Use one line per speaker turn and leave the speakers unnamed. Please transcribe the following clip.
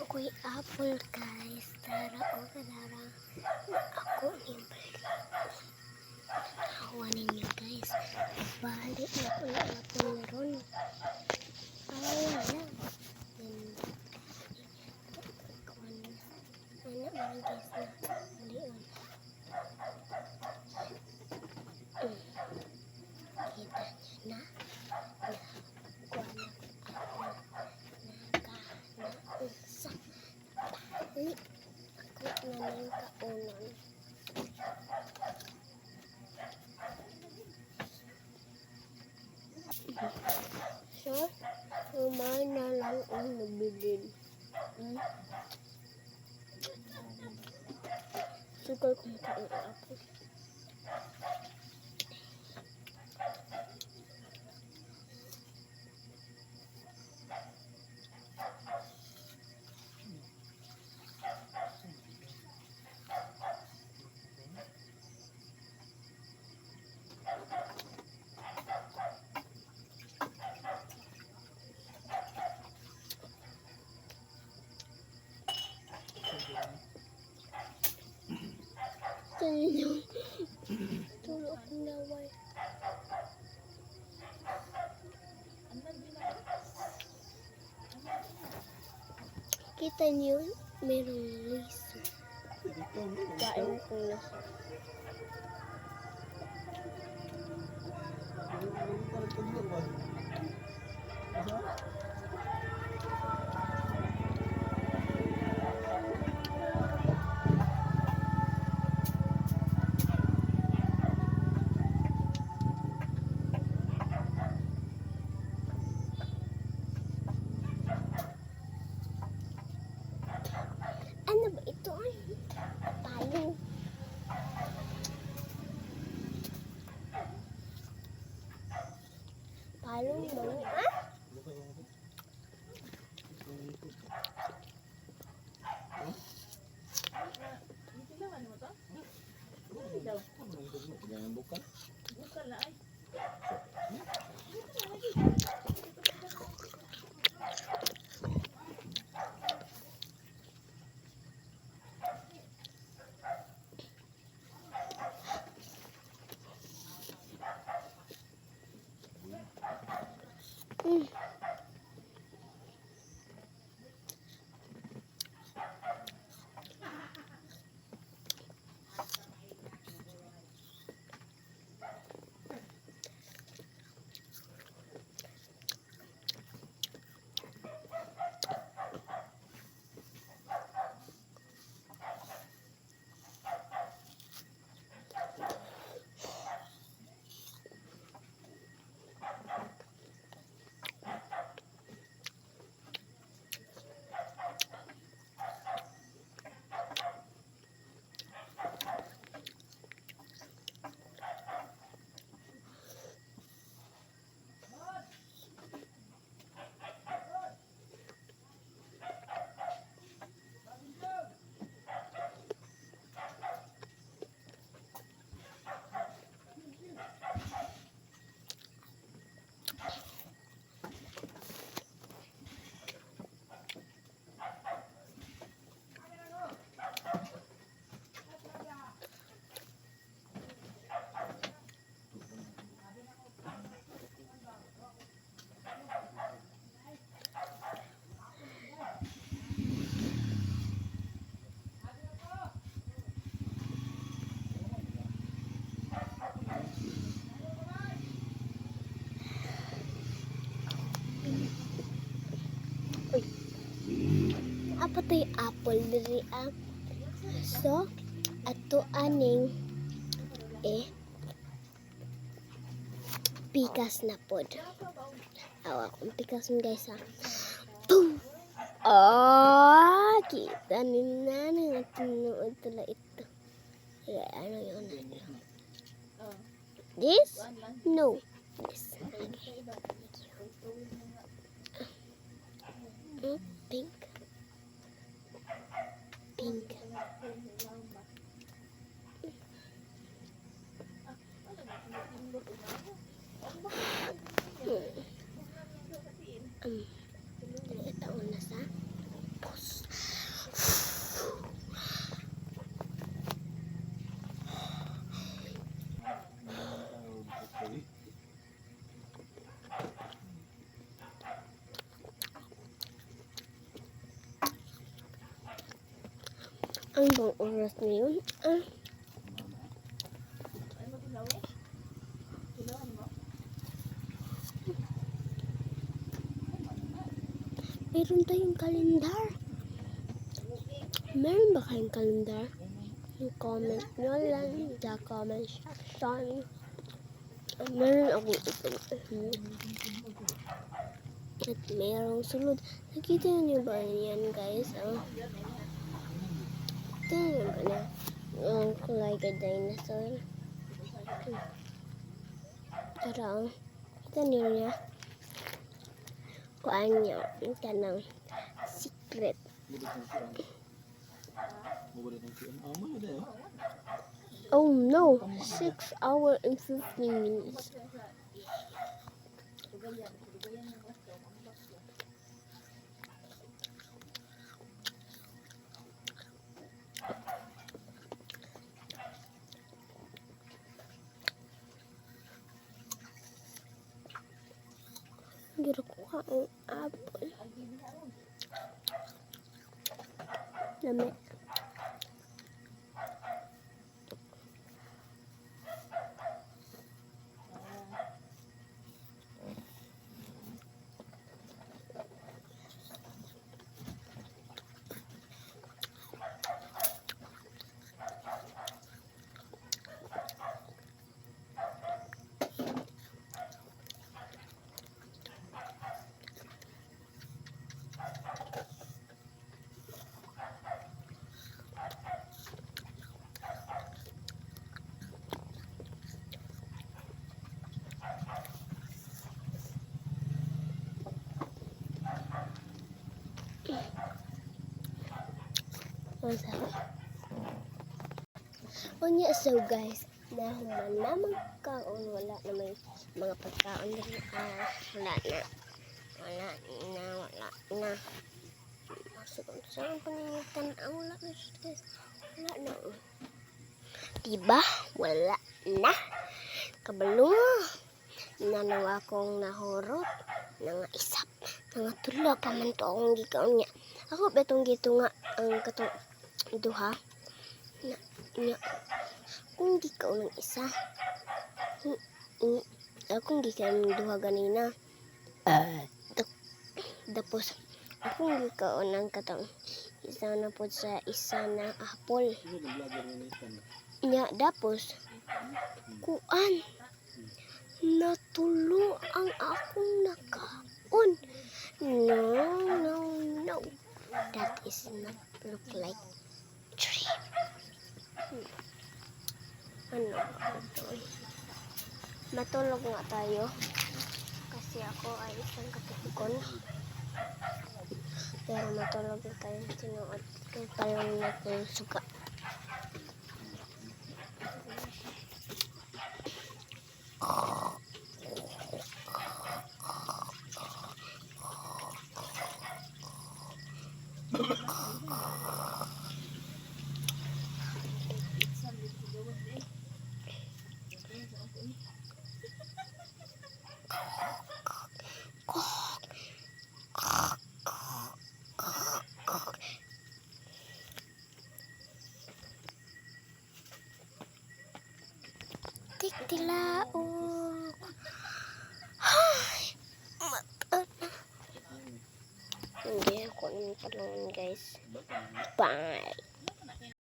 Ako'y apple guys. Tara o kadara. Ako yung balik. Hawa ninyo guys. Balik na po yung apple na ron. Ay lang. Anak mga guys na. Malion. Kita nyo na. Naunsa. Balik. Ako na yung kaunan. So, umay na lang ang nabilin. Sugal ko makain ako. Tanyo. Tulog akong laway. Kita niyo, merong liso. Kain ko na. Ano ba ito? Palong. Palong ba? Ah? Apa tay apple diri ah. So, ato aning pikas na pod. Awa kong pikas mo guys ah. Boom! Oh, kita nina nga tinuod tala ito. Ano yun? This? No. This. Okay. Pink. Pink. Ito na sa Ano bang oras na yun? Meron tayong kalendar. Meron ba kayong kalendar? I-comment nyo lang sa comment section. Meron akong ito. At merong sunod. Nakita nyo ba yan, guys? Tingnan ba na? Like a dinosaur. Tara, kita nyo niya. Kuhaan niya. Ito ng secret. Oh no! 6 hours and 15 minutes. Hindi ko ang apple. Lami. Unya, so guys, nahuman naman kaon, wala na may mga pagkaon rin. Wala na. Masukon sa pangingitan, wala na guys. Wala na. Diba? Wala na. Kabalo. Nanawa akong nahurot. Nga isap. Nga tula pa man to akong gikaon niya. Ako betong gito nga ang katong duha. Kung gikaon ng isa. Akong gikaon ng duha ganina. Tapos akong gikaon ng katong isa na po sa isa na apple. Nya tapos kuan natulo ang akong nakaon. No. That is not look like dream. Ano ba ito? Matulog nga tayo. Kasi ako ay isang katipikon. Pero matulog na tayo. Sinuot ko palang natin suka. Tilaok. Ay, mata na. Hindi ako yung talungan guys. Bye.